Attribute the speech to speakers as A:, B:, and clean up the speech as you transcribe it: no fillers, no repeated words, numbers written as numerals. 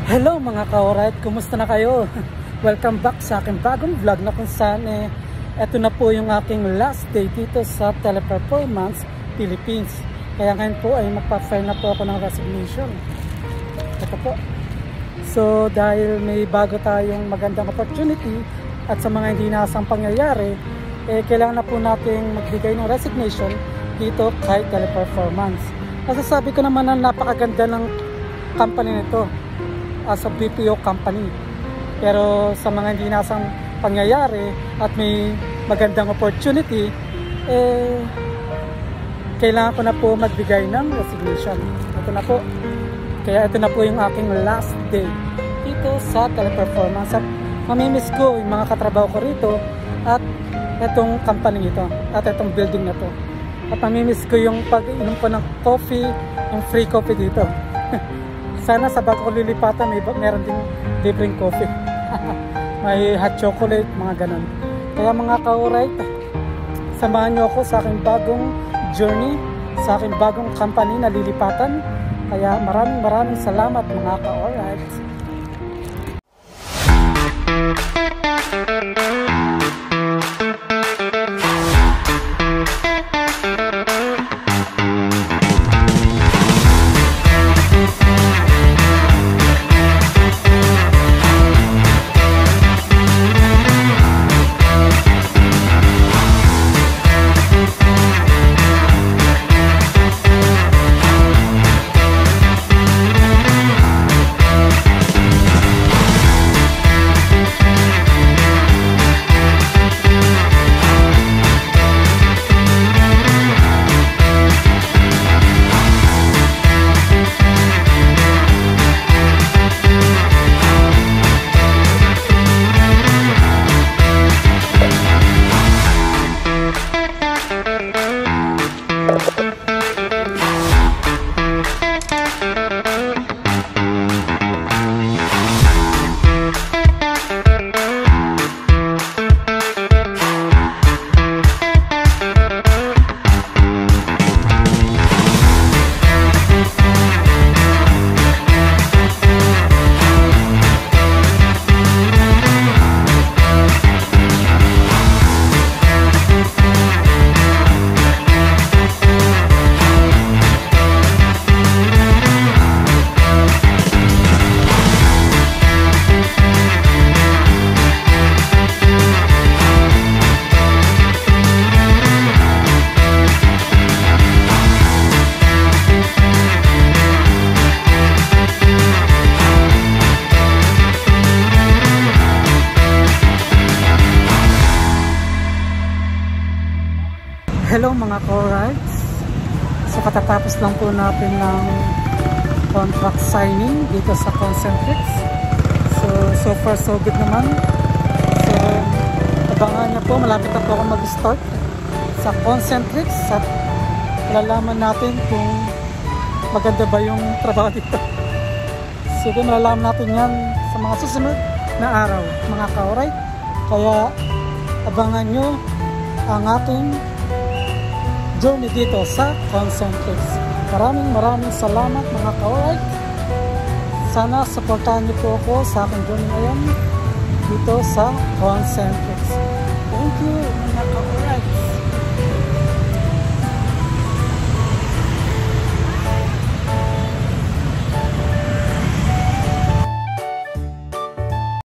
A: Hello mga ka-alright, kumusta na kayo? Welcome back sa aking bagong vlog na kung saan eto na po yung aking last day dito sa Teleperformance Philippines. Kaya ngayon po ay magpa-file na po ako ng resignation. Ito po. So dahil may bago tayong magandang opportunity at sa mga hindi nasang pangyayari, kailangan na po nating magbigay ng resignation dito kay Teleperformance. Masasabi ko naman na napakaganda ng company nito as a BPO company. Pero sa mga hindi nasang pangyayari at may magandang opportunity, kailangan ko na po magbigay ng resignation. Ito na po. Kaya ito na po yung aking last day dito sa Teleperformance. At mamimiss ko yung mga katrabaho ko rito at itong company ito at itong building na to. At mamimiss ko yung pag-inom ko ng coffee, yung free coffee dito. Sana sa bago ko lilipatan meron ding libreng coffee. May hot chocolate, mga ganun. Kaya mga ka-alright, samahan nyo ako sa aking bagong journey, sa aking bagong company na lilipatan. Kaya maraming salamat mga ka-alright. Hello mga co-rides. So katatapos lang po natin ng contract signing dito sa Concentrix. So far so good naman. So abangan niyo po, malapit na po ako mag-start sa Concentrix at malalaman natin kung maganda ba yung trabaho dito. So malalaman natin yan sa mga susunod na araw mga ka-alright. Kaya abangan nyo ang ating journey dito sa Concentrix. Maraming salamat mga ka-alright. Sana supportahan niyo po ako sa aking journey ngayon dito sa Concentrix. Thank you.